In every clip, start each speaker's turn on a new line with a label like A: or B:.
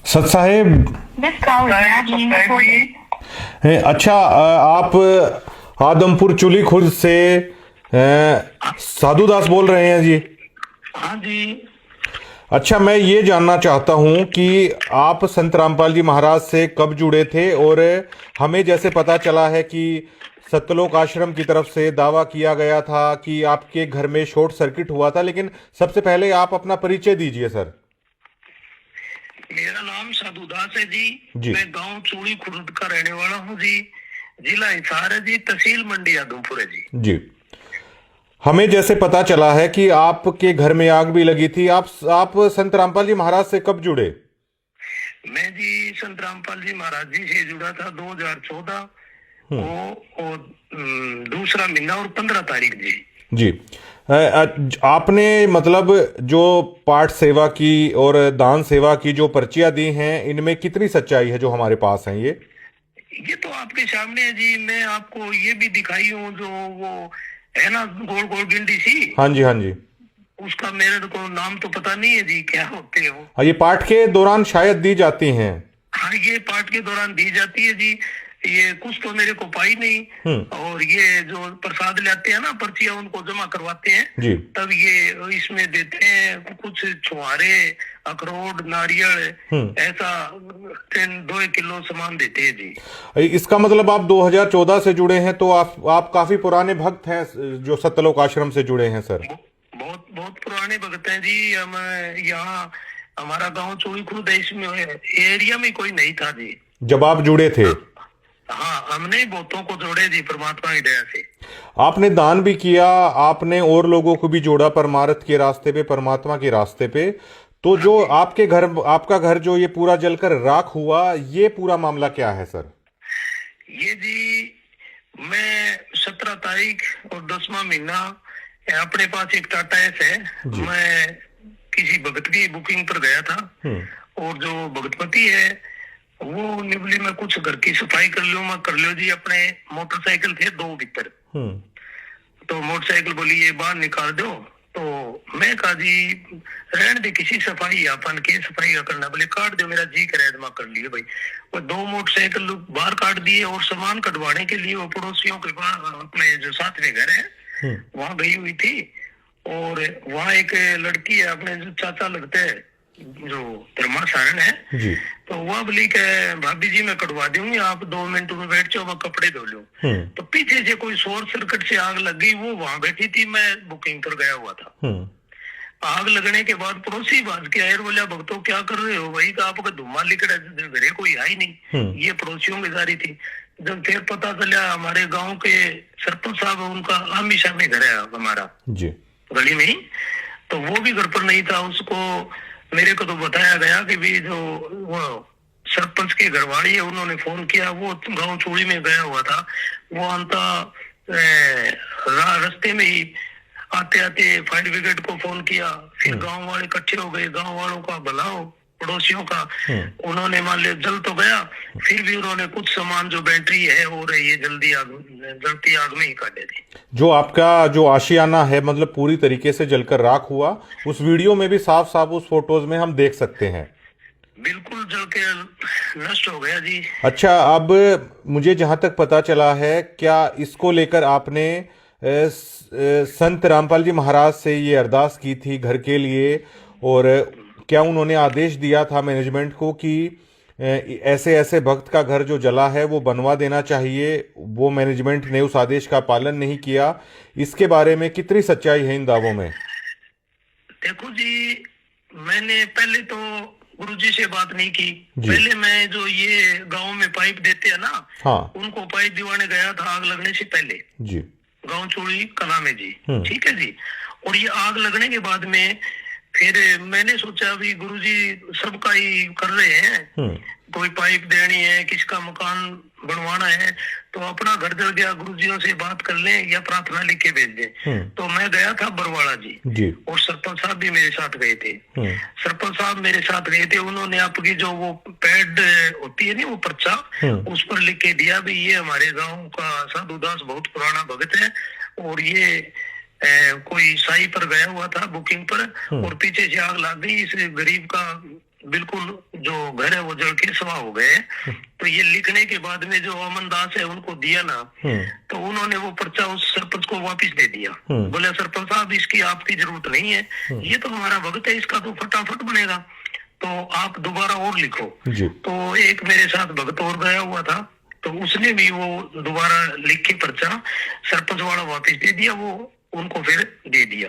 A: सत साहेब। अच्छा, आप आदमपुर चुली खुर्द से साधु दास बोल रहे हैं जी?
B: हाँ जी।
A: अच्छा, मैं ये जानना चाहता हूँ कि आप संत रामपाल जी महाराज से कब जुड़े थे, और हमें जैसे पता चला है कि सत्यलोक आश्रम की तरफ से दावा किया गया था कि आपके घर में शॉर्ट सर्किट हुआ था, लेकिन सबसे पहले आप अपना परिचय दीजिए सर।
B: मेरा नाम साधु दास है जी।
A: जी
B: मैं गांव चूड़ी खुर्द का रहने वाला हूँ जी। जिला हिसार है जी, तहसील मंडी आदमपुर है जी।
A: जी। हमें जैसे पता चला है कि आपके घर में आग भी लगी थी। आप संत रामपाल जी महाराज से कब जुड़े?
B: मैं जी संत रामपाल जी महाराज जी से जुड़ा था 2014 और दूसरा महीना और 15 तारीख जी।
A: जी। आपने मतलब जो पाठ सेवा की और दान सेवा की जो पर्चियां दी हैं, इनमें कितनी सच्चाई है जो हमारे पास हैं
B: ये तो आपके सामने है जी। मैं आपको ये भी दिखाई हूँ, जो वो है ना गोल गोल गिंडी सी।
A: हाँ जी, हाँ जी।
B: उसका मेरे को नाम तो पता नहीं है जी, क्या होते हो।
A: हाँ, ये पाठ के दौरान शायद दी जाती हैं।
B: हाँ, ये पाठ के दौरान दी जाती है जी। ये कुछ तो मेरे को पाई नहीं। और ये जो प्रसाद लाते हैं ना, पर्चियां उनको जमा करवाते हैं
A: जी।
B: तब ये इसमें देते हैं कुछ छुहारे, अखरोट, नारियल, ऐसा 2 किलो सामान देते हैं जी।
A: इसका मतलब आप 2014 से जुड़े हैं, तो आप काफी पुराने भक्त हैं जो सत्यलोक आश्रम से जुड़े हैं सर।
B: बहुत बहुत पुराने भक्त हैं जी। हम यहाँ, हमारा गांव चोरी खुर्द है, इसमें एरिया में कोई नहीं था जी
A: जब आप जुड़े थे।
B: हाँ, हमने बहुतों को जोड़े जी परमात्मा की दया से।
A: आपने दान भी किया, आपने और लोगों को भी जोड़ा परमार्थ के रास्ते पे, परमात्मा के रास्ते पे। तो जो आपके घर, आपका घर जो ये पूरा जलकर राख हुआ, ये पूरा मामला क्या है सर?
B: ये जी, मैं 17 तारीख और 10वां महीना, अपने पास एक टाटा एस है। मैं किसी भगत की बुकिंग पर गया था, और जो भगतपति है वो निबली में कुछ घर की सफाई कर लो जी। अपने मोटरसाइकिल थे 2 भीतर, तो मोटरसाइकिल बोली ये बाहर निकाल दो। तो मैं कहा जी रहने दे, किसी सफाई अपन के सफाई का करना, बोले काट दो, मेरा जी करे दिमाग कर लिए भाई। वो 2 मोटरसाइकिल बाहर काट दिए, और सामान कटवाने के लिए वो पड़ोसियों के पास, अपने जो साथ में घर है वहां गई हुई थी। और वहाँ एक लड़की है, अपने जो चाचा लगते हैं, जो धर्मा सारण है
A: जी।
B: तो वह बोली के भाभी जी मैं कटवा दूंगी, आप 2 मिनट में बैठ जाओ, मैं कपड़े धो लूं। तो पीछे से कोई शॉर्ट सर्किट से आग लग गई। वो वहां बैठी थी, मैं बुकिंग पर गया हुआ था। आग लगने के बाद पड़ोसी बाज के आए, बोला भक्तों क्या कर रहे हो भाई? तो आपका धुआं लिकड़ा, घरे कोई आई नहीं। ये पड़ोसियों की जारी थी। जब फिर पता चला, हमारे गाँव के सरपंच साहब, उनका हमेशा में घर है हमारा जी गली में ही, तो वो भी घर पर नहीं था। उसको मेरे को तो बताया गया कि भी जो वो सरपंच के घरवाली है, उन्होंने फोन किया। वो गांव चूड़ी में गया हुआ था। वो अंता रास्ते में ही आते आते फायर ब्रिगेड को फोन किया। फिर गांव वाले इकट्ठे हो गए, गांव वालों का भलाओ, पड़ोसियों का। उन्होंने मान लिया जल तो गया, फिर भी उन्होंने कुछ सामान जो बैटरी है हो रही है जल्दी जलती आग में ही काटे थे। जो आपका जो आशियाना है, मतलब पूरी तरीके से जलकर राख हुआ। उस वीडियो में भी साफ साफ उस फोटोज में हम देख सकते हैं, बिल्कुल जल के नष्ट हो गया जी। अच्छा, अब मुझे जहां तक पता चला है, क्या इसको लेकर आपने संत रामपाल जी महाराज से ये अरदास की थी घर के लिए, और क्या उन्होंने आदेश दिया था मैनेजमेंट को कि ऐसे ऐसे भक्त का घर जो जला है वो बनवा देना चाहिए? वो मैनेजमेंट ने उस आदेश का पालन नहीं किया। इसके बारे में कितनी सच्चाई है इन दावों में? देखो जी, मैंने पहले तो गुरुजी से बात नहीं की। पहले मैं जो ये गांव में पाइप देते हैं ना, हाँ, उनको पाइप दिवाने गया था आग लगने से पहले जी, गांव चोरी कला में जी। ठीक है जी। और ये आग लगने के बाद में फिर मैंने सोचा भी गुरुजी सबका ही कर रहे हैं, कोई पाइप देनी है, किसका मकान बनवाना है, तो अपना घर जल गया, गुरुजियों से बात कर लें या प्रार्थना लिख के भेज दें। तो मैं गया था बरवाड़ा जी, और सरपंच साहब भी मेरे साथ गए थे। सरपंच साहब मेरे साथ गए थे। उन्होंने आपकी जो वो पैड होती है ना, वो पर्चा, उस पर लिख के दिया भी ये हमारे गाँव का साधु दास बहुत पुराना भगत है, और ये कोई साई पर गया हुआ था बुकिंग पर, और पीछे से आग लग गई। इस गरीब का बिल्कुल जो घर है वो जल के सवा हो गए। तो ये लिखने के बाद में जो अमन दास है उनको दिया ना, तो उन्होंने वो पर्चा उस सरपंच को वापस दे दिया। बोले सरपंच साहब इसकी आपकी जरूरत नहीं है, ये तो हमारा भगत है, इसका तो फटाफट बनेगा, तो आप दोबारा और लिखो। तो एक मेरे साथ भगत और गया हुआ था, तो उसने भी वो दोबारा लिख के पर्चा सरपंच वाला वापस दे दिया, वो उनको फिर दे दिया।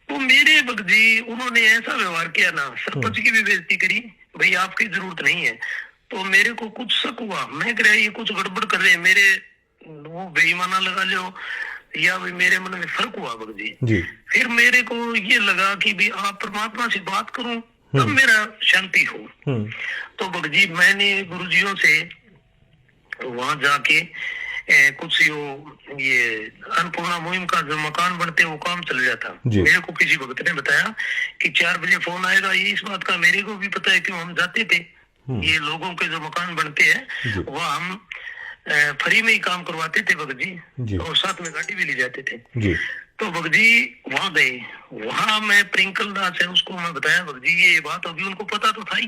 B: तो मेरे भगत जी उन्होंने ऐसा व्यवहार किया ना, सरपंच की भी बेइज्जती करी, भाई आपकी जरूरत नहीं है। तो मेरे को कुछ शक हुआ, मैं कह रहा ये कुछ गड़बड़ कर रहे हैं, मेरे वो बेईमाना लगा लो या भी मेरे मन में फर्क हुआ भगत जी। फिर मेरे को ये लगा कि भी आप परमात्मा से बात करूं तब मेरा शांति हो। तो भगत जी मैंने गुरुजियों से वहां जाके कुछ ये अन्नपूर्णा मुहिम का जो मकान बनते वो काम चल रहा था। मेरे को किसी भगत ने बताया कि 4 बजे फोन आएगा, ये इस बात का मेरे को भी पता है, क्यों हम जाते थे, ये लोगों के जो मकान बनते हैं वह हम फ्री में ही काम करवाते थे भगत जी, और साथ में गाड़ी भी ले जाते थे। तो भगत जी वहां गए, वहां मैं प्रिंकल दास है उसको मैं बताया भगत जी ये बात होगी, उनको पता तो था ही।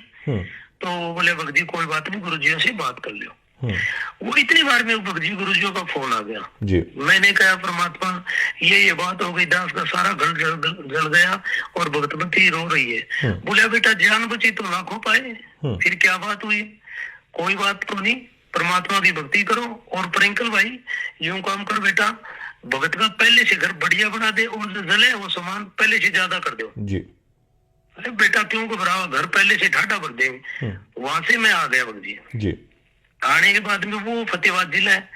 B: तो बोले भगत जी कोई बात नहीं, गुरुजियों से बात कर लो। वो इतनी बार में भगत जी गुरुजियों का फोन आ गया। मैंने कहा परमात्मा ये बात हो गई, दास का सारा घर जल गया और भगतमती रो रही है। बोला बेटा जान बची तो ना खो पाए, फिर क्या बात हुई, कोई बात तो नहीं, परमात्मा की भक्ति करो। और प्रिंकल भाई यूं काम कर बेटा, भगत का पहले से घर बढ़िया बना दे और जो जले वो सामान पहले से ज्यादा कर दो। अरे बेटा क्यों घबराओ, घर पहले से ठाठा भर देंगे। वहां से मैं आ गया भगत जी। आने के बाद में वो फतेहाबाद जिला है,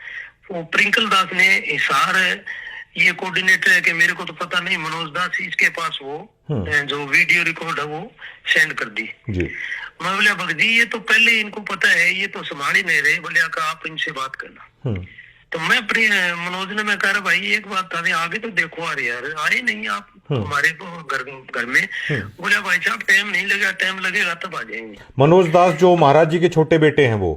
B: वो प्रिंकल दास ने हिसार ये कोऑर्डिनेटर है कि मेरे को तो पता नहीं, मनोज दास इसके पास वो जो वीडियो रिकॉर्ड है वो सेंड कर दी। मैं बोला भगत जी ये तो पहले इनको पता है, ये तो संभाल ही नहीं रहे। बोले आप इनसे बात करना। तो मैं मनोज ने मैं कह रहा भाई एक बात था, आगे तो देखो आ रही यार, आए नहीं आप हमारे घर में। बोला भाई साहब टाइम नहीं लगेगा, टाइम लगेगा तब आ जाएंगे।
A: मनोज दास जो महाराज जी के छोटे बेटे हैं वो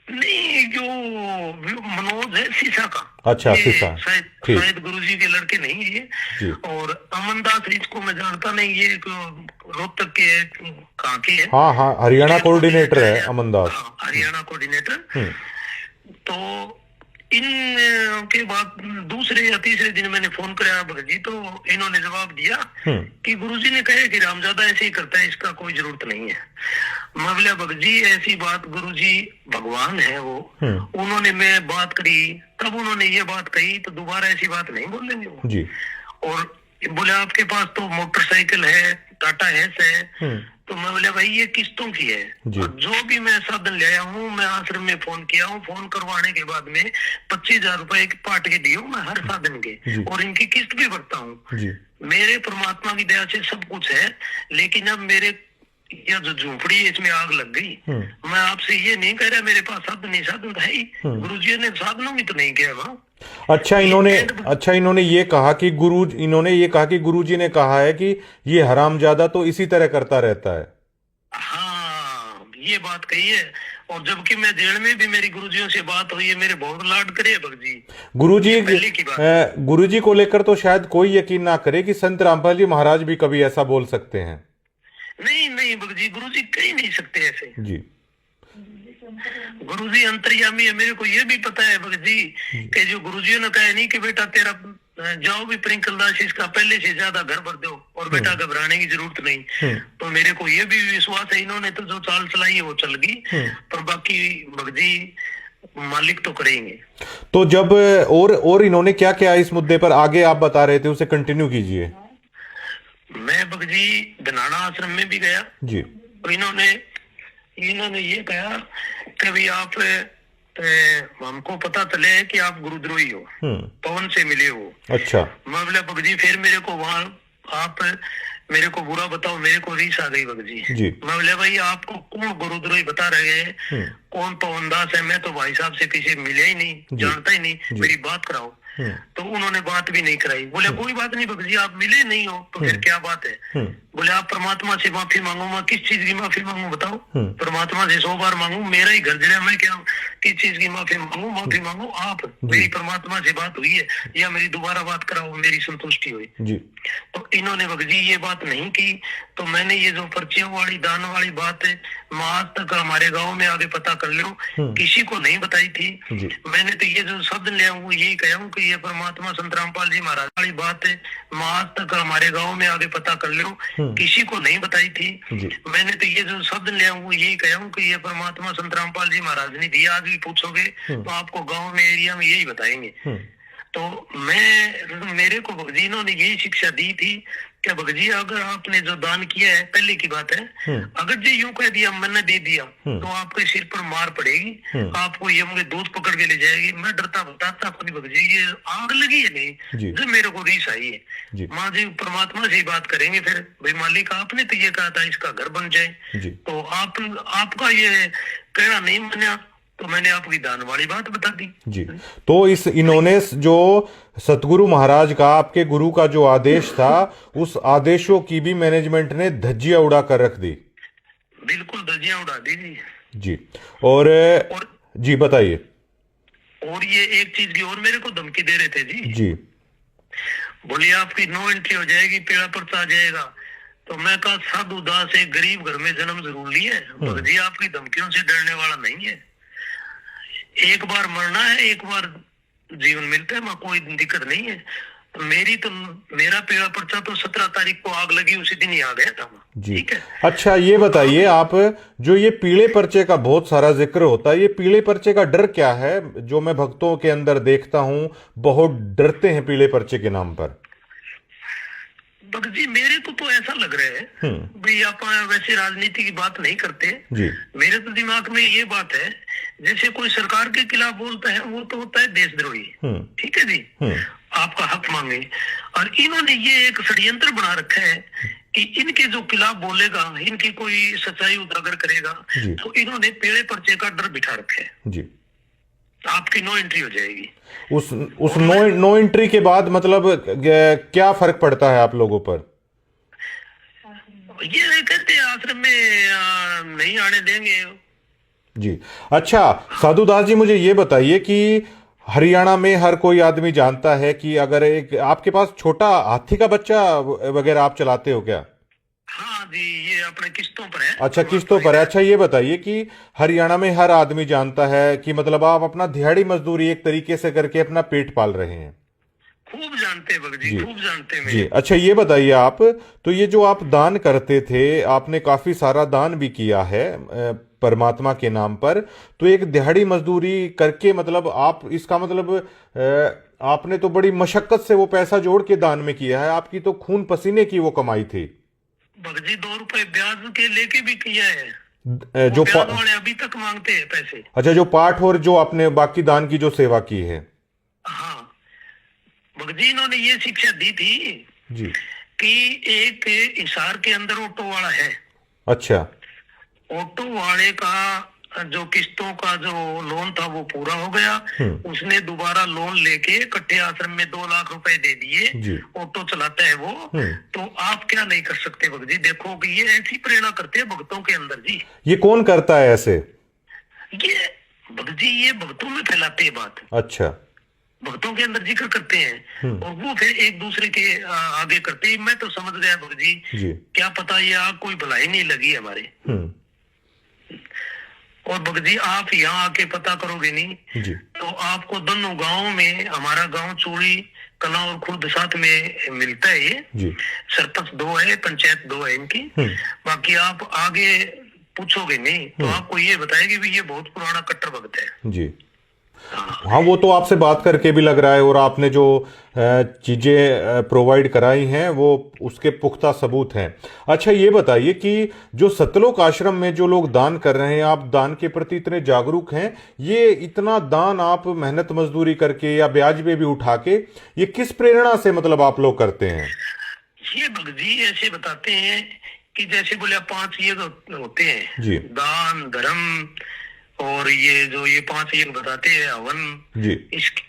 B: नहीं, जो मनोज है सीसा का।
A: अच्छा सीसा,
B: शायद गुरुजी के लड़के नहीं है ये। और अमन दास इसको मैं जानता नहीं, ये रोहतक के कहाँ के है।
A: हाँ हरियाणा कोऑर्डिनेटर है अमन दास,
B: हरियाणा कोऑर्डिनेटर। तो इन के बाद दूसरे या तीसरे दिन मैंने फोन कराया भगत जी, तो इन्होंने जवाब दिया कि गुरुजी ने कहा कि रामजादा ऐसे ही करता है, इसका कोई जरूरत नहीं है। मैं बोला भगत जी ऐसी बात, गुरुजी भगवान है वो, उन्होंने मैं बात करी तब उन्होंने ये बात कही, तो दोबारा ऐसी बात नहीं बोलेंगे वो। और बोले आपके पास तो मोटरसाइकिल है, टाटा हैस है। तो मैं बोला भाई ये किस्तों की है, जो भी मैं साधन ले आया हूँ, मैं आश्रम में फोन किया हूँ, फोन करवाने के बाद में 25,000 रुपए पाट के दिए हूँ मैं हर साधन के, और इनकी किस्त भी भरता हूँ। मेरे परमात्मा की दया से सब कुछ है, लेकिन अब मेरे यह जो झोपड़ी है इसमें आग लग गई। मैं आपसे ये नहीं कह रहा मेरे पास साधन नहीं, साधन है ही, गुरुजी ने साधनों भी तो नहीं किया वहाँ।
A: अच्छा इन्होंने ये कहा कि गुरुजी ने कहा है कि ये हरामजादा तो इसी तरह करता रहता है।
B: हाँ ये बात कही है, और जबकि मैं जेल में भी मेरी गुरुजियों से बात हुई है, मेरे बहुत लाड करे भगत जी।
A: गुरुजी को लेकर तो शायद कोई यकीन ना करे कि संत रामपाल जी महाराज भी कभी ऐसा बोल सकते हैं।
B: नहीं भगत जी, गुरुजी कह नहीं सकते ऐसे
A: जी।
B: गुरुजी अंतर्यामी है, मेरे को ये भी पता है भगत जी कि जो गुरुजी ने कहा नहीं कि बेटा तेरा जाओ भी प्रिंकल दास इसका पहले से ज्यादा घर भर दो और बेटा घबराने की जरूरत नहीं। तो मेरे को ये भी विश्वास है इन्होंने तो जो चाल चलाई है वो चल गई, पर बाकी भगत जी मालिक तो करेंगे।
A: तो जब और इन्होंने क्या क्या इस मुद्दे पर आगे आप बता रहे थे उसे कंटिन्यू कीजिए।
B: मैं भगत जी धनाना आश्रम में भी गया
A: जी,
B: तो इन्होंने ये कहा कि भाई आप हमको पता चले कि आप गुरुद्रोही हो, पवन से मिले हो।
A: अच्छा।
B: मैं बोला भगत जी फिर मेरे को वहाँ आप मेरे को बुरा बताओ, मेरे को रीस आ गई भगत जी। मैं बोले भाई आपको कौन गुरुद्रोही बता रहे हैं, कौन पवन दास है, मैं तो भाई साहब से किसी मिले ही नहीं, जानता ही नहीं, मेरी बात कराओ। तो उन्होंने बात भी नहीं कराई। बोले कोई बात नहीं भगत जी आप मिले नहीं हो तो फिर क्या बात है। बोले आप परमात्मा से माफी मांगो। मैं किस चीज की माफी मांगू बताओ? परमात्मा से 100 बार मांगू, मेरा ही घर जरा, मैं क्या किस चीज की माफी मांगू? माफी मांगो आप, मेरी परमात्मा से बात हुई है या मेरी दोबारा बात कराओ, मेरी संतुष्टि हुई
A: जी।
B: तो इन्होंने भगजी ये बात नहीं की। तो मैंने ये जो पर्चियों वाली दान वाली बात है, मैं आज तक हमारे गांव में आगे पता कर लो, किसी को नहीं बताई थी। मैंने तो ये जो शब्द लिया हूँ यही कहा हूँ कि ये परमात्मा संत रामपाल जी महाराज वाली बात है, मैं आज तक हमारे गांव में आगे पता कर लो, किसी को नहीं बताई थी। मैंने तो ये जो शब्द लिया हूँ यही कहा हूँ कि ये परमात्मा संत रामपाल जी महाराज ने दिया। आज भी पूछोगे तो आपको गाँव में एरिया में यही बताएंगे। तो मेरे को भगजी इन्होंने यही शिक्षा दी थी कि भगजी अगर आपने जो दान किया है, पहले की बात है, अगर जो यूं कह दिया मैंने दे दिया तो आपके सिर पर मार पड़ेगी, आपको ये मुझे दूध पकड़ के ले जाएगी। मैं डरता बताता कभी भगजी ये आग लगी है नहीं जो मेरे को रीस आई है। माँ जी परमात्मा से ही बात करेंगे फिर, भाई मालिक आपने तो ये कहा था इसका घर बन जाए, तो आपका ये कहना नहीं माना तो मैंने आपकी दान वाली बात बता दी।
A: जी। तो इन्होंने जो सतगुरु महाराज का, आपके गुरु का जो आदेश था, उस आदेशों की भी मैनेजमेंट ने धज्जियां उड़ा कर रख दी।
B: बिल्कुल धज्जियां उड़ा दी
A: जी। और जी बताइए।
B: और ये एक चीज की और मेरे को धमकी दे रहे थे जी। बोलिए आपकी नो एंट्री हो जाएगी, पेड़ा पर्चा आ जाएगा। तो मैं कहा साधु दास एक गरीब घर में जन्म जरूर लिए, भगजी आपकी धमकियों से डरने वाला नहीं है। एक बार मरना है, एक बार जीवन मिलता है, मैं कोई दिक्कत नहीं है। मेरा पेड़ा पर्चा तो 17 तारीख को आग लगी उसी दिन ही आ गया था जी। ठीक है।
A: अच्छा ये बताइए आप, जो ये पीले पर्चे का बहुत सारा जिक्र होता है, ये पीले पर्चे का डर क्या है? जो मैं भक्तों के अंदर देखता हूँ बहुत डरते हैं पीले पर्चे के नाम पर।
B: जी मेरे को तो ऐसा लग रहा है भाई, आप वैसे राजनीति की बात नहीं करते जी। मेरे तो दिमाग में ये बात है, जैसे कोई सरकार के खिलाफ बोलता है वो तो होता है देशद्रोही, ठीक है जी, आपका हक मांगे। और इन्होंने ये एक षड्यंत्र बना रखा है कि इनके जो खिलाफ बोलेगा, इनकी कोई सच्चाई उजागर करेगा तो इन्होंने पेड़े पर्चे का डर बिठा रखा है जी। आपकी नो एंट्री हो जाएगी।
A: उस नो एंट्री के बाद मतलब क्या फर्क पड़ता है आप लोगों पर?
B: ये कहते हैं आश्रम में नहीं आने देंगे
A: जी। अच्छा साधुदास जी, मुझे ये बताइए कि हरियाणा में हर कोई आदमी जानता है कि अगर एक आपके पास छोटा हाथी का बच्चा वगैरह आप चलाते हो क्या?
B: हाँ जी, ये अपने किस्तों पर है।
A: अच्छा किस्तों पर है। अच्छा ये बताइए कि हरियाणा में हर आदमी जानता है कि मतलब आप अपना दिहाड़ी मजदूरी एक तरीके से करके अपना पेट पाल रहे हैं।
B: खूब जानते हैं जी, खूब जानते हैं
A: जी। अच्छा ये बताइए आप, तो ये जो आप दान करते थे, आपने काफी सारा दान भी किया है परमात्मा के नाम पर, तो एक दिहाड़ी मजदूरी करके मतलब आप इसका मतलब आपने तो बड़ी मशक्कत से वो पैसा जोड़ के दान में किया है, आपकी तो खून पसीने की वो कमाई थी।
B: भगजी 2 रुपए ब्याज के लेके भी किया है, जो ब्याज वाले अभी तक मांगते हैं पैसे।
A: अच्छा जो पाठ और जो आपने बाकी दान की जो सेवा की है।
B: हाँ भगजी इन्होंने ये शिक्षा दी थी
A: जी
B: कि एक हिसार के अंदर ऑटो वाला है।
A: अच्छा।
B: ऑटो वाले का जो किस्तों का जो लोन था वो पूरा हो गया, उसने दोबारा लोन लेके इकट्ठे आश्रम में 2 लाख रुपए दे दिए, ऑटो चलाता है वो। तो आप क्या नहीं कर सकते भगजी? देखो कि ये ऐसी प्रेरणा करते हैं भक्तों के अंदर जी।
A: ये कौन करता है ऐसे?
B: ये भगजी ये भक्तों में फैलाते हैं बात।
A: अच्छा।
B: भक्तों के अंदर जिक्र करते हैं और वो फिर एक दूसरे के आगे करते हैं। मैं तो समझ गया भगजी, क्या पता ये आग कोई भलाई नहीं लगी हमारे। और भगजी आप यहाँ आके पता करोगे नहीं जी। तो आपको दोनों गांव में, हमारा गांव चूड़ी कला और खुर्द साथ में मिलता है ये जी। सरपंच 2 है, पंचायत 2 है इनकी। बाकी आप आगे पूछोगे नहीं तो आपको ये बताएगी भी ये बहुत पुराना कट्टर भक्त है जी। हाँ
A: वो तो आपसे बात करके भी लग रहा है, और आपने जो चीज़ें प्रोवाइड कराई हैं वो उसके पुख्ता सबूत हैं। अच्छा ये बताइए कि जो सतलोक आश्रम में जो लोग दान कर रहे हैं, आप दान के प्रति इतने जागरूक हैं, ये इतना दान आप मेहनत मजदूरी करके या ब्याज पे भी उठा के, ये किस प्रेरणा से मतलब आप लोग करते हैं?
B: ये भगजी ऐसे बताते हैं कि जैसे बोले 5 ये होते हैं जी, दान धर्म और ये जो ये 5 ये बताते हैं हवन जी,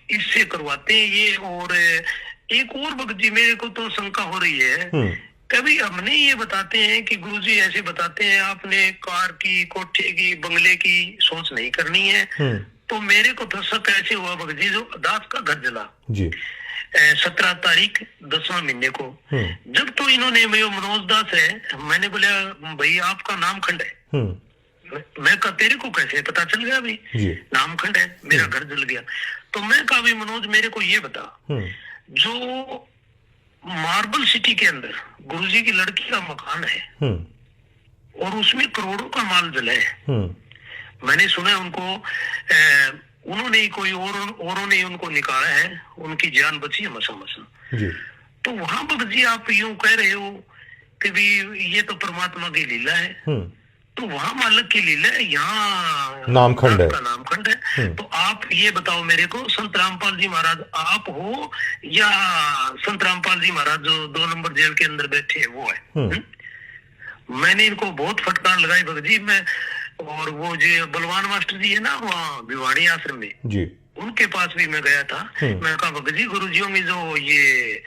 B: इससे करवाते हैं ये। और एक और भगजी मेरे को तो शंका हो रही है कभी हमने ये बताते हैं कि गुरुजी ऐसे बताते हैं आपने कार की, कोठे की, बंगले की सोच नहीं करनी है। तो मेरे को तो शक ऐसे हुआ भगत जी, जो दास का घर जला
A: जी
B: 17 तारीख 10वां महीने को, जब तो इन्होंने, मेरे मनोज दास है, मैंने बोला भाई आपका नामखंड है। मैं कहा तेरे को कैसे पता चल गया भाई? नामखंड है, मेरा घर जल गया। तो मैं कहा भाई मनोज मेरे को ये बता, जो मार्बल सिटी के अंदर गुरुजी की लड़की का मकान है और उसमें करोड़ों का माल जला है, मैंने सुना है उनको उन्होंने ही कोई औरों ने उनको निकाला है, उनकी जान बची है मसा मसा। तो वहां पर जी आप यूं कह रहे हो कि भी ये तो परमात्मा की लीला है, तो वहां मालिक की लीला है, यहाँ
A: नामखंड है,
B: का नामखंड है। तो आप ये बताओ मेरे को, संत रामपाल जी महाराज आप हो या संत रामपाल जी महाराज जो 2 नंबर जेल के अंदर बैठे हैं वो है? मैंने इनको बहुत फटकार लगाई भगत जी। मैं और वो जो बलवान मास्टर जी है ना वहाँ भिवाड़ी आश्रम में जी, उनके पास भी मैं गया था। मैं कहा भगत जी गुरुजियों में जो ये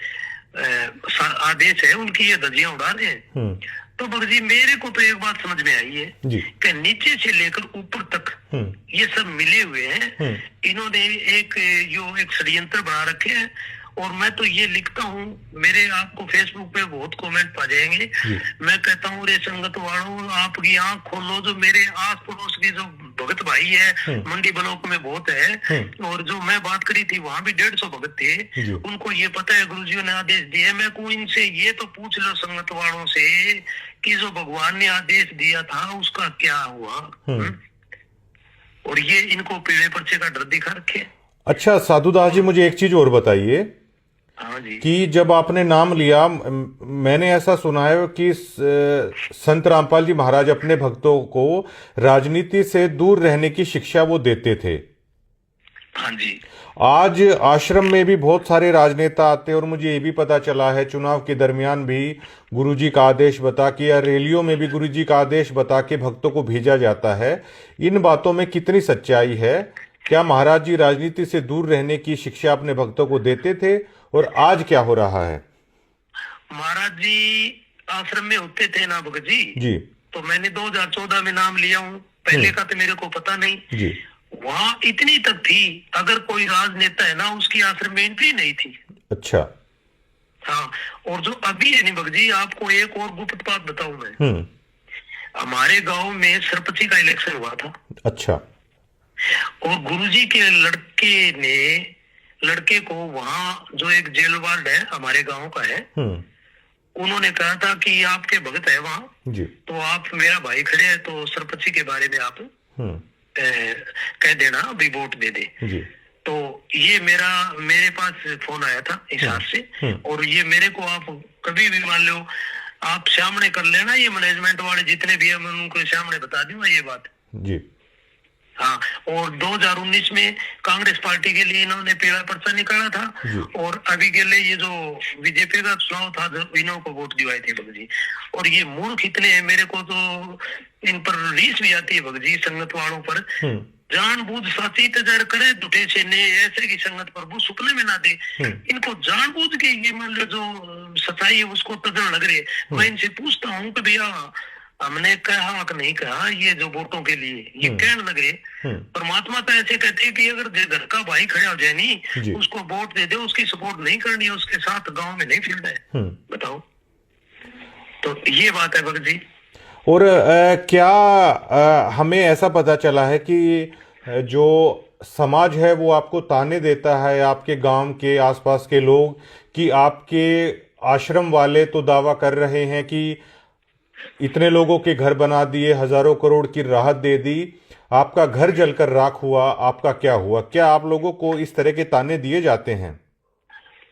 B: आदेश है उनकी ये धज्जियां उड़ा रहे हैं। तो भगत जी मेरे को तो एक बात समझ में आई है कि नीचे से लेकर ऊपर तक ये सब मिले हुए हैं। इन्होंने एक षड्यंत्र बना रखे हैं। और मैं तो ये लिखता हूँ, मेरे आपको फेसबुक पे बहुत कमेंट पा जाएंगे। मैं कहता हूँ रे संगत वालों आपकी आंख खोलो, जो मेरे आस पड़ोस के जो भगत भाई है मंडी ब्लॉक में बहुत है, और जो मैं बात करी थी वहाँ भी 150 भगत थे, उनको ये पता है गुरुजियों ने आदेश दिए। मैं को इनसे ये तो पूछ लो संगत वालों से कि जो भगवान ने आदेश दिया था उसका क्या हुआ? और ये इनको पीले पर्चे का डर दिखा रखे।
A: अच्छा साधुदास जी मुझे एक चीज और बताइए कि जब आपने नाम लिया, मैंने ऐसा सुना है कि संत रामपाल जी महाराज अपने भक्तों को राजनीति से दूर रहने की शिक्षा वो देते थे।
B: हाँ जी।
A: आज आश्रम में भी बहुत सारे राजनेता आते हैं और मुझे ये भी पता चला है चुनाव के दरमियान भी गुरुजी का आदेश बता के या रैलियों में भी गुरुजी का आदेश बता के भक्तों को भेजा जाता है। इन बातों में कितनी सच्चाई है? क्या महाराज जी राजनीति से दूर रहने की शिक्षा अपने भक्तों को देते थे और आज क्या हो रहा है?
B: महाराज जी आश्रम में होते थे ना भगत जी, तो मैंने 2014 में नाम लिया हूँ, पहले का तो मेरे को पता नहीं जी। वहाँ इतनी तक थी, अगर कोई राजनेता है ना उसकी आश्रम में एंट्री नहीं थी।
A: अच्छा।
B: हाँ, और जो अभी है नहीं भगत जी, आपको एक और गुप्त बात बताऊं मैं। हमारे गांव में सरपंची का इलेक्शन हुआ था। अच्छा। और गुरुजी के लड़के को वहाँ जो एक जेल वार्ड है हमारे गांव का है, उन्होंने कहा था कि आपके भगत है वहाँ तो आप मेरा भाई खड़े हैं तो सरपंची के बारे में आप कह देना अभी वोट दे दे। तो ये मेरे पास फोन आया था हिसाब से, और ये मेरे को आप कभी भी मान लो आप सामने कर लेना, ये मैनेजमेंट वाले जितने भी है मैं उनको सामने बता दूंगा ये बात जी। हाँ, और 2019 में कांग्रेस पार्टी के लिए इन्होंने पीला पर्चा निकाला था, और अभी के लिए ये जो बीजेपी का चुनाव था जो इन्हों को वोट दिवाए थे भगत जी। और ये मूर्ख इतने हैं, मेरे को तो इन पर रीस भी आती है भगत जी संगत वालों पर। जानबूझ साची तजर करे दुटे से ने ऐसे की संगत प्रभु सुपने में ना दे। इनको जानबूझ के ये मान लो जो सच्चाई है उसको तजर लग रही है। मैं इनसे पूछता हूँ कि भैया हमने कहा कि नहीं कहा ये जो वोटों के लिए ये कहने लगे, परमात्मा तो ऐसे कहते हैं कि अगर घर का भाई खड़ा हो जाए नहीं उसको वोट दे दे, उसकी सपोर्ट नहीं करनी है, उसके साथ गांव में नहीं फिरना है। बताओ, तो ये बात है भगत जी।
A: और क्या हमें ऐसा पता चला है कि जो समाज है वो आपको ताने देता है, आपके गांव के आसपास के लोग, कि आपके आश्रम वाले तो दावा कर रहे हैं कि इतने लोगों के घर बना दिए, हजारों करोड़ की राहत दे दी, आपका घर जलकर राख हुआ, आपका क्या हुआ? क्या आप लोगों को इस तरह के ताने दिए जाते हैं?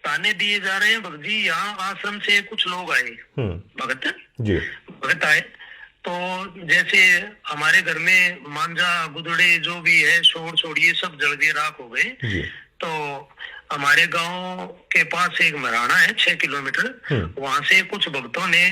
B: ताने दिए जा रहे हैं भगत जी। यहाँ आश्रम से कुछ लोग आए भगत जी, भगत आए तो जैसे हमारे घर में मांझा गुदड़े जो भी है शोर शोर ये सब जल गए, राख हो गए। तो हमारे गांव के पास एक मराना है 6 किलोमीटर, वहां से कुछ भक्तों ने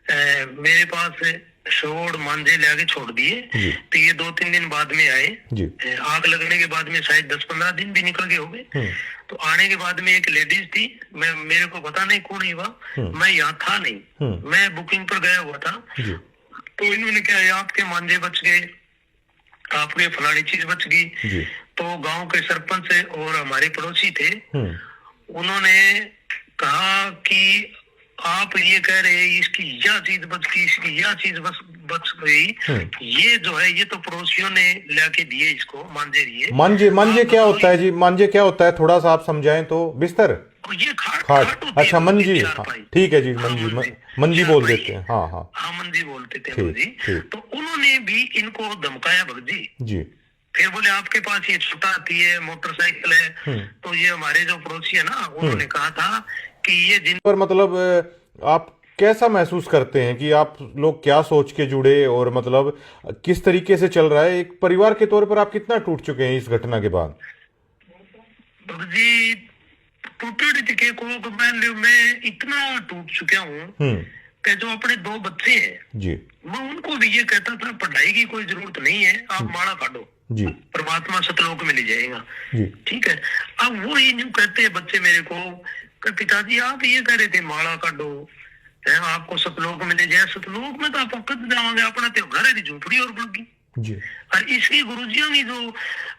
B: मेरे पास छोड़ मांझे ले आके छोड़ दिए।
A: जी।
B: तो ये 2-3 दिन बाद में आए।
A: जी।
B: आग लगने के बाद में शायद 10-15 दिन भी निकल गए होंगे। तो आने के बाद में एक लेडीज थी, मेरे को पता नहीं कौन ही वह, मैं यहाँ था नहीं, मैं बुकिंग पर गया हुआ था।
A: जी।
B: तो इन्होंने क्या है, आपके मांझे बच गए, आपके फलानी चीज बच गई।
A: जी।
B: तो गांव के सरपंच और हमारे पड़ोसी थे, उन्होंने कहा कि आप ये कह रहे हैं इसकी यह चीज बच गई, इसकी यह चीज बच गई, ये जो है ये तो पड़ोसियों ने लाके दिए इसको मांझे दिए।
A: मांझे क्या होता है जी? मांझे क्या होता है, थोड़ा सा आप समझाएं तो। बिस्तर,
B: ये खाट
A: खाट,
B: होती
A: अच्छा
B: है,
A: मंजी,
B: चारपाई।
A: ठीक है जी, मंजी, मंजी बोल
B: चारपाई।
A: देते हैं। हाँ हाँ
B: हाँ मंजी बोलते थे
A: ठीक,
B: जी।
A: ठीक।
B: तो उन्होंने भी इनको धमकाया भगत जी।
A: जी।
B: फिर बोले आपके पास ये छोटा हाथी है, मोटरसाइकिल है। तो ये हमारे जो पड़ोसी है ना, उन्होंने कहा था कि ये जिन
A: पर मतलब आप कैसा महसूस करते हैं कि आप लोग क्या सोच के जुड़े, और मतलब किस तरीके से चल रहा है एक परिवार के तौर पर? आप कितना टूट चुके हैं इस घटना के बाद?
B: भगत जी टूटे के को मैं इतना टूट चुका हूँ कि जो अपने 2 बच्चे हैं
A: जी।
B: मैं उनको भी ये कहता था पढ़ाई की कोई जरूरत नहीं है, आप माला काटो
A: जी।
B: परमात्मा सतलोक में ले जाएगा।
A: जी।
B: ठीक है। अब वो ही यूं कहते हैं बच्चे मेरे को कि पिताजी आप ये कह रहे थे माला काटो, आपको सतलोक में ले जाए। सतलोक में तो आप कद जाओगे, अपना तो घर है झोपड़ी और बल्कि।
A: जी।
B: और इसकी गुरुजियों की जो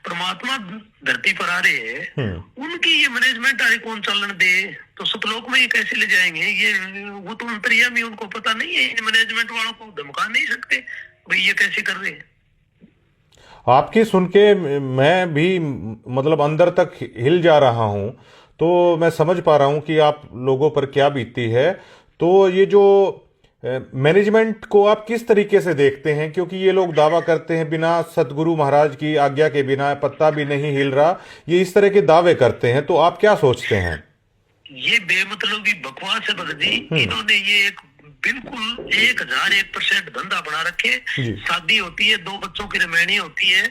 B: परमात्मा धरती पर आ रहे हैं, उनकी ये मैनेजमेंट आगे कौन चलन दे, तो सतलोक में ये कैसे ले जाएंगे? ये वो तो अंतर्यामी, उनको पता नहीं है। इन मैनेजमेंट वालों को धमका नहीं सकते भाई ये कैसे कर रहे हैं।
A: आपकी सुन के मैं भी मतलब अंदर तक हिल जा रहा हूं, तो मैं समझ पा रहा हूं कि आप लोगों पर क्या बीती है। तो ये जो मैनेजमेंट को आप किस तरीके से देखते हैं? क्योंकि ये लोग दावा करते हैं बिना सतगुरु महाराज की आज्ञा के, बिना पत्ता भी नहीं हिल रहा, ये इस तरह के दावे करते हैं, तो आप क्या सोचते हैं?
B: ये बेमतलबी बकवास है भगत जी। इन्होंने ये एक बिल्कुल 1001% धंधा बना रखे। शादी होती है, 2 बच्चों की रमैनी होती है,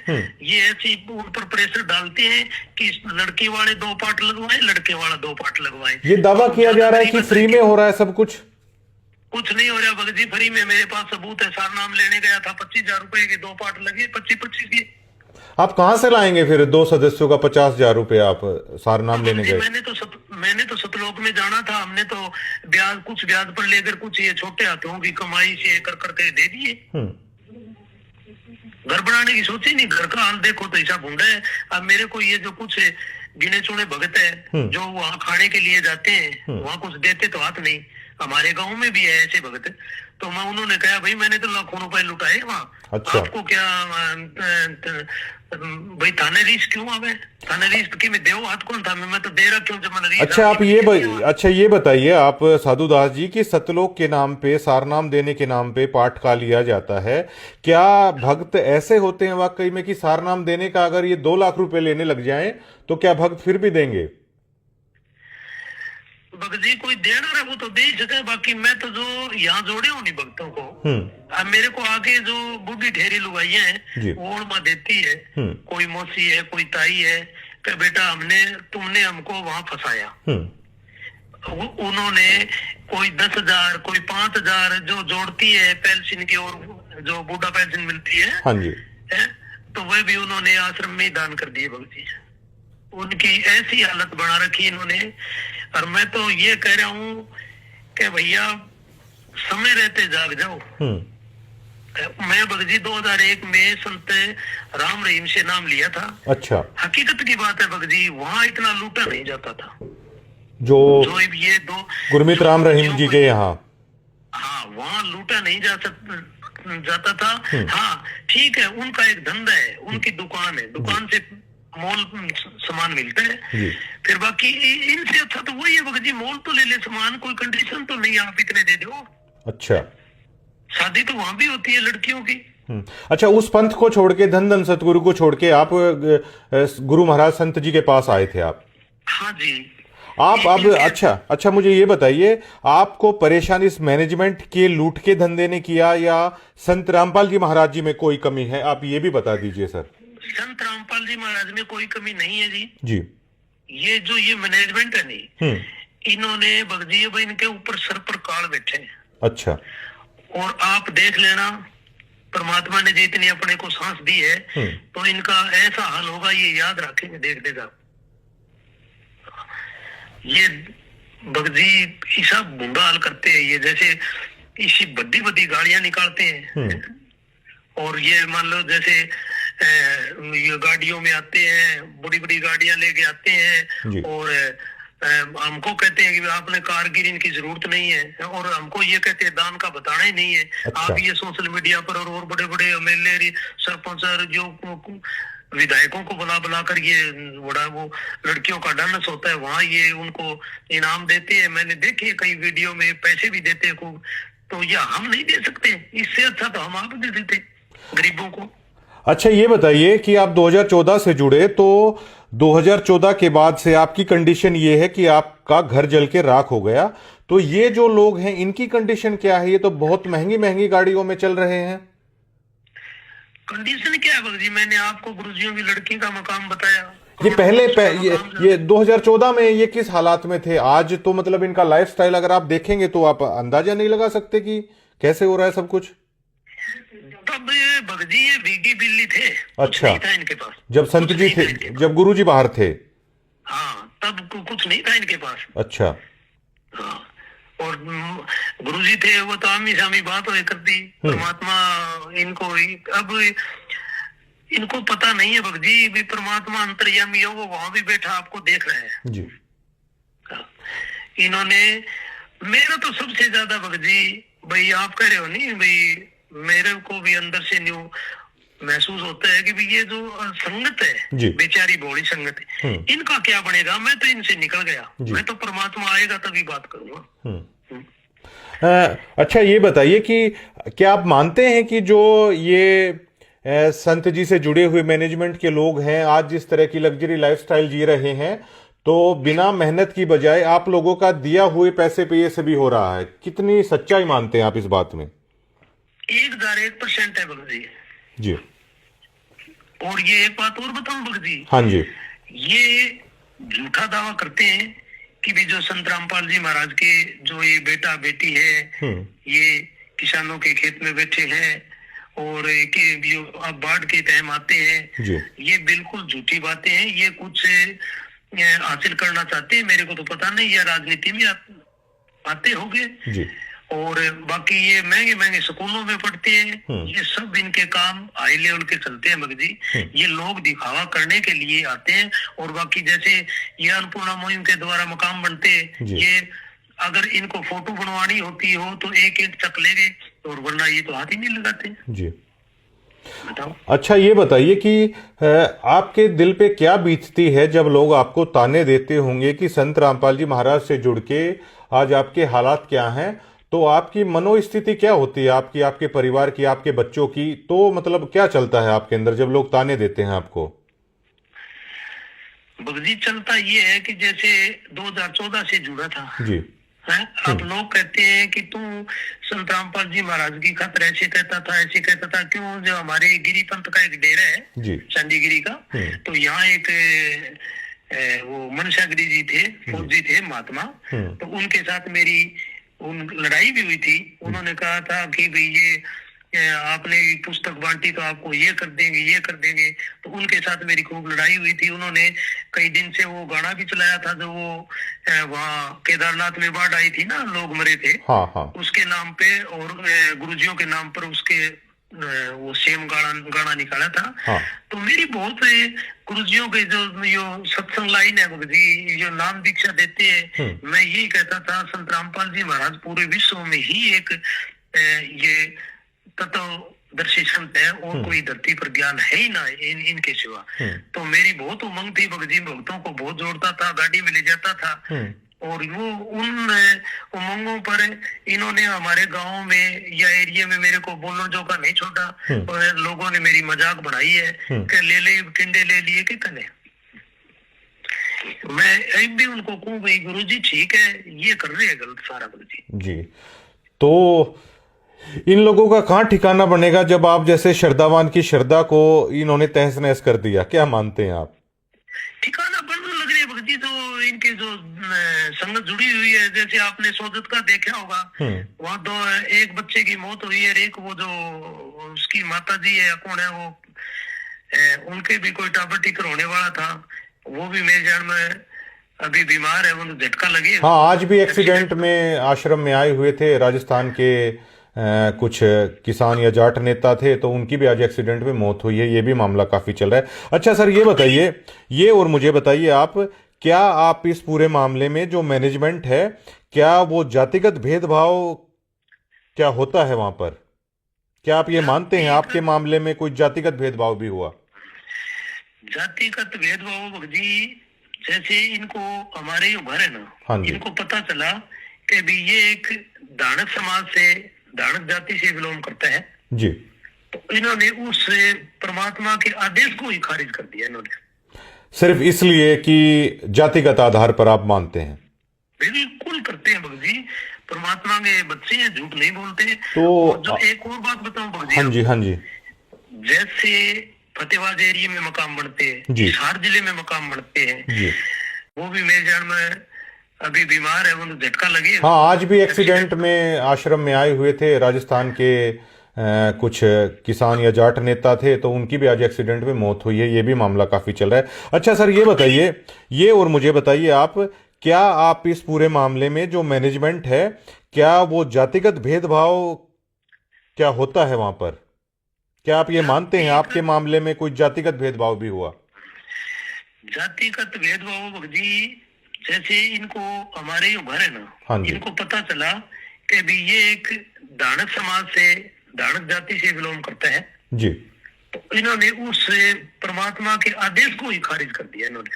B: ये ऐसी उन पर प्रेशर डालते हैं कि लड़की वाले 2 पार्ट लगवाएं, लड़के वाला 2 पार्ट लगवाएं।
A: ये दावा किया जा रहा है कि फ्री में हो रहा है सब कुछ।
B: कुछ नहीं हो रहा भगत जी फ्री में। मेरे पास सबूत है, सारनाम लेने गया था, 25,000 रुपए के 2 पार्ट लगे, 25 के।
A: आप कहां से लाएंगे फिर 2 सदस्यों का 50,000 रुपए? आप सारनाम लेने गए?
B: मैंने तो सतलोक में जाना था, हमने तो ब्याज कुछ ब्याज पर लेकर कुछ ये छोटे हाथों की कमाई से कर करके दे दिए। घर बनाने की सोची नहीं। घर का हाल देखो तो ऐसा भूंडा है। अब मेरे को ये जो कुछ गिने चुने भगत है जो वहाँ खाने के लिए जाते हैं, वहाँ कुछ देते तो हाथ नहीं। हमारे गांव में भी है ऐसे भगत। तो मैं उन्होंने कहा भाई मैंने तो लाखों रुपए लुटाए वहाँ।
A: अच्छा।
B: आपको क्या भाई थाने रीस क्यों आवे? थाने रीस की मैं देव हाथ कौन था? मैं तो दे रहा क्यों जब मैंने रीस।
A: अच्छा आप ये बताइए आप साधुदास जी कि सतलोक के नाम पे, सारनाम देने के नाम पे पाठ का लिया जाता है। क्या भक्त ऐसे होते हैं वाकई में कि सारनाम देने का अगर ये 2 लाख रुपए लेने लग जाएं तो क्या भक्त फिर भी देंगे?
B: भगत जी कोई देना रहे वो तो दे ही सके। बाकी मैं तो जो यहाँ जोड़े हूँ नहीं भक्तों को, अब मेरे को आगे जो बूढ़ी ढेरी लुगाइयां हैं वो उनमा देती है। कोई मौसी है, कोई ताई है कि बेटा तुमने हमको वहां फंसाया। उन्होंने कोई 10,000 कोई 5,000 जो जोड़ती है पेंशन की, और जो बूढ़ा पेंशन मिलती है,
A: हाँ जी,
B: तो वह भी उन्होंने आश्रम में दान कर दिए भगत जी। उनकी ऐसी हालत बना रखी इन्होंने। और मैं तो ये कह रहा हूँ कि भैया समय रहते जाग जाओ। मैं भगत जी 2001 में संत राम रहीम से नाम लिया था।
A: अच्छा।
B: हकीकत की बात है भगत जी, वहाँ इतना लूटा नहीं जाता था
A: जो
B: ये 2
A: गुरमीत राम रहीम जी के यहाँ।
B: हाँ वहाँ लूटा नहीं जाता था। हाँ ठीक है, उनका एक धंधा है, उनकी दुकान है, दुकान से मॉल सामान मिलता है। फिर बाकी इनसे अच्छा तो वही है भगत जी, मॉल तो ले ले सामान, कोई कंडीशन तो नहीं आप इतने दे दो।
A: अच्छा।
B: शादी तो वहां भी होती है लड़कियों की।
A: अच्छा, उस पंथ को छोड़ के, धन सतगुरु को छोड़ के आप गुरु महाराज संत जी के पास आए थे आप?
B: हाँ जी।
A: आप अब अच्छा मुझे ये बताइए, आपको परेशानी इस मैनेजमेंट के लूट के धंधे ने किया या संत रामपाल जी महाराज जी में कोई कमी है? आप ये भी बता दीजिए सर।
B: संत रामपाल जी महाराज में कोई कमी नहीं है जी।
A: जी।
B: ये जो ये मैनेजमेंट है नहीं, इन्होंने भगत जी इनके ऊपर सर पर काल बैठे हैं।
A: अच्छा।
B: और आप देख लेना, परमात्मा ने जितनी अपने को सांस दी है तो इनका ऐसा हाल होगा, ये याद रखेंगे, देख देगा। ये भगत जी ऐसा बुरा हाल करते हैं, ये जैसे इसी बड़ी बड़ी गाड़ियां निकालते हैं और ये मान लो जैसे ये गाड़ियों में आते हैं, बड़ी बड़ी गाड़ियां लेके आते हैं और हमको कहते हैं कि आपने कारगिर इनकी जरूरत नहीं है, और हमको ये कहते हैं दान का बताना ही नहीं है।
A: अच्छा।
B: आप ये सोशल मीडिया पर और बड़े बड़े एमएलए सरपंच जो विधायकों को बुला बुला कर ये बड़ा वो लड़कियों का डांस होता है, वहाँ ये उनको इनाम देते हैं। मैंने देखे कई वीडियो में, पैसे भी देते हैं खूब। तो ये हम नहीं दे सकते, इससे अच्छा तो हम आप दे देते गरीबों को।
A: अच्छा, ये बताइए कि आप 2014 से जुड़े, तो 2014 के बाद से आपकी कंडीशन ये है कि आपका घर जल के राख हो गया। तो ये जो लोग हैं इनकी कंडीशन क्या है? ये तो बहुत महंगी महंगी गाड़ियों में चल रहे हैं।
B: कंडीशन क्या है भगत जी? मैंने आपको गुरुजियों की लड़की का मकाम बताया।
A: ये पहले ये 2014 में ये किस हालात में थे? आज तो मतलब इनका लाइफस्टाइल अगर आप देखेंगे तो आप अंदाजा नहीं लगा सकते कि कैसे हो रहा है सब कुछ।
B: तब भगत जी ये भीगी बिल्ली थे।
A: अच्छा,
B: नहीं था इनके पास
A: जब संत जी थे, जब गुरु जी बाहर थे।
B: हाँ, तब कुछ नहीं था इनके पास।
A: अच्छा।
B: हाँ, और गुरुजी थे वो तो आमी सामी बात हो करती। परमात्मा इनको अब इनको पता नहीं है भगत जी भी परमात्मा अंतर्यामी हो, वो वहां भी बैठा आपको देख रहे हैं
A: जी।
B: इन्होंने मेरा तो सबसे ज्यादा भगत जी, भाई आप कह रहे हो नहीं भाई, मेरे को भी अंदर से न्यू महसूस होता है कि भाई ये जो संगत है, बेचारी भोली संगत है, इनका क्या बनेगा? मैं तो इनसे निकल गया, मैं तो परमात्मा आएगा तभी बात करूंगा।
A: अच्छा, ये बताइए कि क्या आप मानते हैं कि जो ये संत जी से जुड़े हुए मैनेजमेंट के लोग हैं आज जिस तरह की लग्जरी लाइफस्टाइल जी रहे हैं, तो बिना मेहनत की बजाय आप लोगों का दिया हुए पैसे पे ये सभी हो रहा है? कितनी सच्चाई मानते हैं आप इस बात में?
B: 1001% है भगत
A: जी।
B: और ये एक बात और बताऊं भगत जी।
A: हाँ जी।
B: ये झूठा दावा करते हैं कि भी जो संत रामपाल जी महाराज के जो ये बेटा बेटी है ये किसानों के खेत में बैठे हैं और कि जो अब बाढ़ के टाइम आते हैं, ये बिल्कुल झूठी बातें हैं। ये कुछ हासिल करना चाहते हैं, मेरे को तो पता नहीं, या राजनीति में आते होंगे। और बाकी ये महंगे महंगे स्कूलों में पढ़ते हैं। ये सब इनके काम हाई लेवल के चलते हैं मगजी। ये लोग दिखावा करने के लिए आते हैं। और बाकी जैसे ये अन्नपूर्णा मुहिम के द्वारा मकाम बनते हैं, ये अगर इनको फोटो बनवानी होती हो तो एक एक चक लेंगे, और वरना ये तो हाथ ही नहीं लगाते जी। बताओ। अच्छा,
A: ये बताइए कि आपके दिल पे क्या बीतती है जब लोग आपको ताने देते होंगे कि संत रामपाल जी महाराज से जुड़ के आज आपके हालात क्या हैं, तो आपकी मनोस्थिति क्या होती है, आपकी, आपके परिवार की, आपके बच्चों की? तो मतलब क्या चलता है आपके अंदर जब लोग ताने देते हैं आपको?
B: भगजी चलता ये है कि जैसे 2014 से जुड़ा था जी है। अब लोग कहते हैं कि तू संत रामपाल जी महाराज की खातर ऐसे कहता था, ऐसे कहता था। क्यों? जो हमारे गिरीपंथ का एक डेरा है चंडीगिरी का, तो यहाँ एक वो मनसागिरी जी थे, फौजी थे महात्मा, तो उनके साथ मेरी लड़ाई भी हुई थी। उन्होंने कहा था कि भाई ये आपने पुस्तक बांटी तो आपको ये कर देंगे, ये कर देंगे। तो उनके साथ मेरी खूब लड़ाई हुई थी। उन्होंने कई दिन से वो गाना भी चलाया था जो वो वहाँ केदारनाथ में बाढ़ आई थी ना, लोग मरे थे। हाँ। उसके नाम पे और गुरुजियों के नाम पर उसके वो सेम गाना निकाला था। हाँ। तो मेरी बहुत गुरुजियों के जो सत्संग लाइन है जी, जो नाम दीक्षा देते हैं, मैं यही कहता था संत रामपाल जी महाराज पूरे विश्व में ही एक ये तत्वदर्शी संत है, और कोई धरती पर ज्ञान है ही ना इनके सिवा। तो मेरी बहुत उमंग थी भगत जी, भक्तों को बहुत जोड़ता था, गाड़ी में ले जाता था। और वो उन उमंगों पर इन्होंने हमारे गांव में या एरिया में मेरे को बोलने जो का नहीं छोड़ा। और लोगों ने मेरी मजाक बढ़ाई है कि ले टिंडे ले लिए कि कने। मैं एक भी उनको कहूँ भाई गुरुजी ठीक है, ये कर रहे हैं गलत सारा गुरुजी जी।
A: तो इन लोगों का कहाँ ठिकाना बनेगा जब आप जैसे श्रद्धावान की श्रद्धा को इन्होंने तहस नहस कर दिया? क्या मानते हैं आप?
B: ठिकाना बनने लग रही है भगत जी। तो इनकी जो संगत जुड़ी हुई है, जैसे आपने सोजत का देखा होगा, वहाँ तो एक बच्चे की मौत हुई है, एक वो जो उसकी माता जी है, कौन है वो, उनके भी कोई टाबर टिकर होने वाला था, वो भी मेरे जान में अभी बीमार है, वो झटका लगे।
A: हाँ, आज भी एक्सीडेंट में आश्रम में आए हुए थे राजस्थान के कुछ किसान या जाट नेता थे, तो उनकी भी आज एक्सीडेंट में मौत हुई है। ये भी मामला काफी चल रहा है। अच्छा सर, ये बताइए, ये और मुझे बताइए आप, क्या आप इस पूरे मामले में जो मैनेजमेंट है, क्या वो जातिगत भेदभाव क्या होता है वहां पर? क्या आप ये मानते हैं आपके मामले में कोई जातिगत भेदभाव भी हुआ?
B: जातिगत भेदभाव भगजी, जैसे इनको हमारे जो घर है ना,
A: हाँ जी।
B: इनको पता चला कि भी ये एक दानक समाज से, दानक जाति से बिलोंग करता है
A: जी,
B: तो इन्होंने उस परमात्मा के आदेश को ही खारिज कर दिया इन्होंने,
A: सिर्फ इसलिए कि जातिगत आधार पर आप मानते हैं?
B: बिल्कुल करते हैं भगजी, परमात्मा के बच्चे हैं, झूठ नहीं बोलते।
A: तो
B: और जो एक और बात बताऊं भगजी,
A: हाँ जी, हाँ जी,
B: जैसे फतेहाबाद एरिया में मकाम बनते हैं,
A: जी,
B: हिसार जिले में मकाम बनते हैं,
A: जी,
B: वो भी मेरे जान में अभी बीमार है, वो झटका लगे।
A: हाँ, आज भी एक्सीडेंट में आश्रम में आए हुए थे राजस्थान के कुछ किसान या जाट नेता थे, तो उनकी भी आज एक्सीडेंट में मौत हुई है। ये भी मामला काफी चल रहा है। अच्छा सर, ये बताइए, ये और मुझे बताइए आप, क्या आप इस पूरे मामले में जो मैनेजमेंट है, क्या वो जातिगत भेदभाव क्या होता है वहां पर? क्या आप ये मानते हैं आपके मामले में कोई जातिगत भेदभाव भी हुआ?
B: जातिगत भेदभाव भगजी, जैसे इनको हमारे जो घर है ना,
A: हाँ जी।
B: इनको पता चला कि भी ये एक दानक समाज से, दानक जाति से बिलोंग करता है
A: जी,
B: तो इन्होंने उस परमात्मा के आदेश को ही खारिज कर दिया इन्होंने,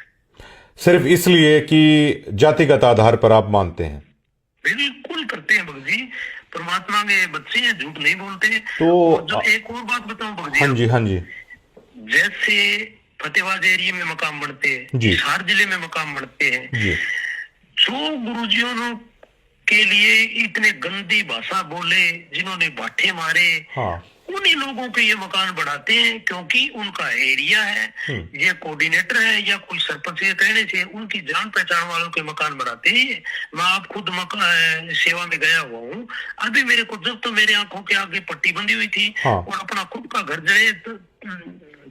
A: सिर्फ इसलिए कि जातिगत आधार पर आप मानते हैं?
B: बिल्कुल करते हैं भगजी, परमात्मा के बच्चे हैं, झूठ नहीं बोलते।
A: तो
B: और जो एक और बात बताऊं भगजी,
A: हाँ जी, हाँ जी,
B: जैसे फतेहाबाद एरिया में मकाम बनते हैं,
A: जी,
B: हिसार जिले में मकाम बनते हैं,
A: जी,
B: जो गुरुजियों के लिए इतने गंदी भाषा बोले, जिन्होंने बाठे मारे,
A: हाँ,
B: उन्हीं लोगों के ये मकान बनाते हैं, क्योंकि उनका एरिया है, ये कोऑर्डिनेटर है या कोई सरपंच के कहने से उनकी जान पहचान वालों के मकान बनाते हैं। मैं आप खुद सेवा में गया हुआ हूँ, अभी मेरे को जब तो मेरे आंखों के आगे पट्टी बंधी हुई थी,
A: हाँ,
B: और अपना खुद का घर जाए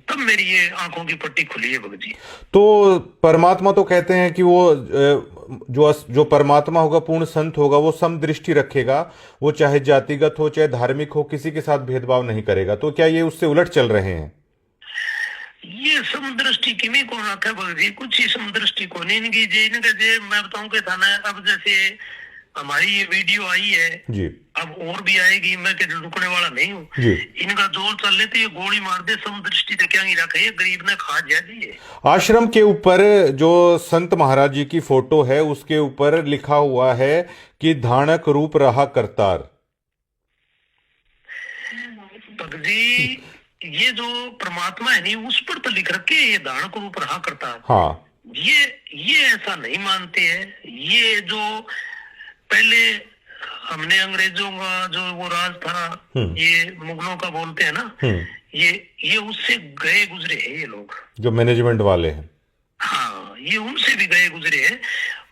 B: तब मेरी ये आंखों की पट्टी खुली है भगजी।
A: तो परमात्मा तो कहते हैं कि वो जो परमात्मा होगा, पूर्ण संत होगा, वो समदृष्टि रखेगा, वो चाहे जातिगत हो चाहे धार्मिक हो, किसी के साथ भेदभाव नहीं करेगा। तो क्या ये उससे उलट चल रहे हैं?
B: ये समदृष्टि किमी को रखा भगजी, कुछ ही समदृष्टि को नहीं इनकी जे मैं बताऊं कि थाना, अब जैसे हमारी ये वीडियो आई है
A: जी,
B: अब और भी आएगी, मैं रुकने वाला नहीं हूँ
A: जी।
B: इनका जोर चल ले तो ये गोली मार दे, समदृष्टि तो क्या नहीं रखा, ये गरीब ने खा जा दी।
A: आश्रम के ऊपर जो संत महाराज जी की फोटो है, उसके ऊपर लिखा हुआ है कि धानक रूप रहा करतार।
B: भगजी, ये जो परमात्मा है नहीं, उस पर तो लिख रखे ये धानक रूप रहा करतार।
A: हाँ,
B: ये ऐसा नहीं मानते हैं। ये जो पहले हमने अंग्रेजों का जो वो राज था, ये मुगलों का बोलते हैं ना, ये उससे गए गुजरे हैं ये लोग, जो
A: मैनेजमेंट वाले हैं।
B: हाँ, ये उनसे भी गए गुजरे हैं।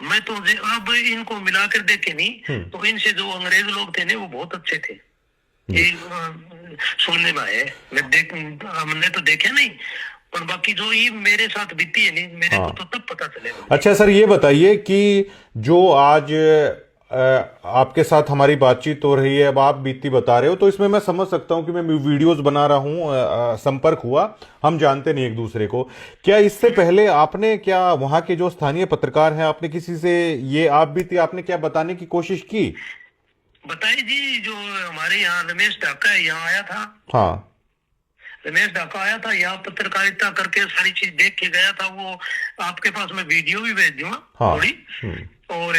B: मैं तो अब इनको मिलाकर देखे नहीं तो इनसे जो अंग्रेज लोग थे ना, वो बहुत अच्छे थे। ये सुनने में है, हमने तो देखे नहीं, पर बाकी जो ये मेरे साथ बीती है नहीं, मेरे को तो तब पता चलेगा।
A: अच्छा सर, ये बताइए कि जो आज आपके साथ हमारी बातचीत हो रही है, अब आप बीती बता रहे हो, तो इसमें मैं समझ सकता हूं कि मैं वीडियोस बना रहा हूं, संपर्क हुआ, हम जानते नहीं एक दूसरे को। क्या इससे पहले आपने, क्या वहां के जो स्थानीय पत्रकार हैं, आपने किसी से ये आप बीती आपने क्या बताने की कोशिश की?
B: बताइए जी, जो हमारे यहाँ रमेश ढाका है, यहाँ आया था।
A: हाँ,
B: रमेश ढाका आया था यहाँ, पत्रकारिता करके सारी चीज देख के गया था। वो आपके पास मैं वीडियो भी भेज दूंगा थोड़ी। और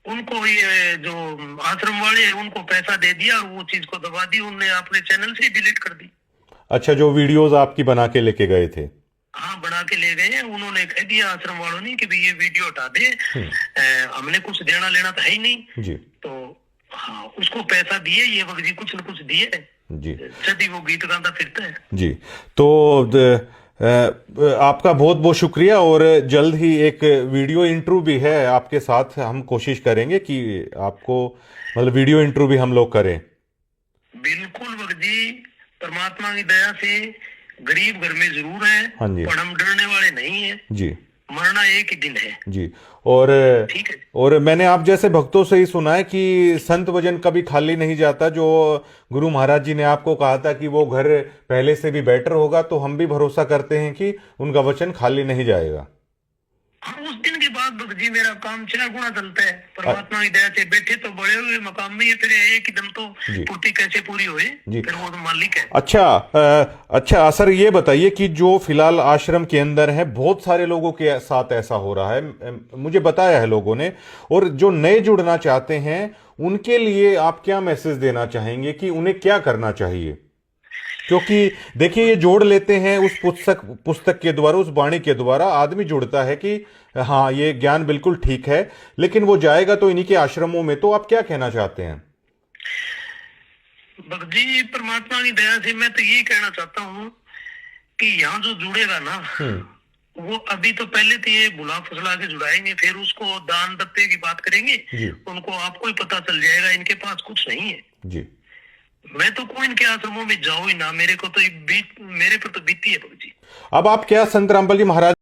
B: उनको ये जो आश्रम वाले हैं, उनको पैसा दे दिया और वो चीज को दबा दी, उनने अपने चैनल से डिलीट कर दी।
A: अच्छा, जो वीडियोस आपकी बना के लेके गए थे?
B: हाँ, बना के ले गए हैं। उन्होंने कह दिया आश्रम वालों ने कि ये वीडियो हटा दे, हमने कुछ देना लेना तो है ही नहीं
A: जी।
B: तो हाँ, उसको पैसा दिए, ये वक्त जी कुछ न कुछ दिए जी, वो गीत गाता फिरता है
A: जी। तो आपका बहुत बहुत शुक्रिया। और जल्द ही एक वीडियो इंटरव्यू भी है आपके साथ, हम कोशिश करेंगे कि आपको मतलब वीडियो इंटरव्यू भी हम लोग करें।
B: बिल्कुल भगत जी, परमात्मा की दया से गरीब घर में जरूर है,
A: हाँ जी।
B: पर हम डरने वाले नहीं है।
A: जी
B: मरना एक ही दिन है।
A: जी। और
B: ठीक है।
A: और मैंने आप जैसे भक्तों से ही सुना है कि संत वचन कभी खाली नहीं जाता। जो गुरु महाराज जी ने आपको कहा था कि वो घर पहले से भी बेटर होगा, तो हम भी भरोसा करते हैं कि उनका वचन खाली नहीं जाएगा।
B: हाँ, उस दिन के बाद भगत जी मेरा काम 6 गुना चलता है। परमात्मा की दया से बैठे तो बड़े हुए मकाम में, ये फिर एक ही दम तो
A: जी
B: पूर्ति कैसे पूरी होए,
A: जी।
B: फिर वो तो मालिक है।
A: अच्छा सर, ये बताइए कि जो फिलहाल आश्रम के अंदर है, बहुत सारे लोगों के साथ ऐसा हो रहा है, मुझे बताया है लोगों ने। और जो नए जुड़ना चाहते हैं उनके लिए आप क्या मैसेज देना चाहेंगे कि उन्हें क्या करना चाहिए? क्योंकि देखिए, ये जोड़ लेते हैं उस पुस्तक के द्वारा, उस वाणी के द्वारा आदमी जुड़ता है कि हाँ ये ज्ञान बिल्कुल ठीक है, लेकिन वो जाएगा तो इन्हीं के आश्रमों में। तो आप क्या कहना चाहते हैं?
B: भगत जी, परमात्मा की दया से मैं तो यही कहना चाहता हूँ कि यहाँ जो जुड़ेगा ना, वो अभी तो पहले तो ये बुला फुसला के जुड़ाएंगे, फिर उसको दान दत्ते की बात करेंगे।
A: जी
B: उनको आपको ही पता चल जाएगा इनके पास कुछ नहीं है।
A: जी।
B: मैं तो कोई इनके आश्रमों में जाऊं ही ना, मेरे को तो मेरे पर तो बीती है भगत जी।
A: अब आप क्या संत रामपाल जी महाराज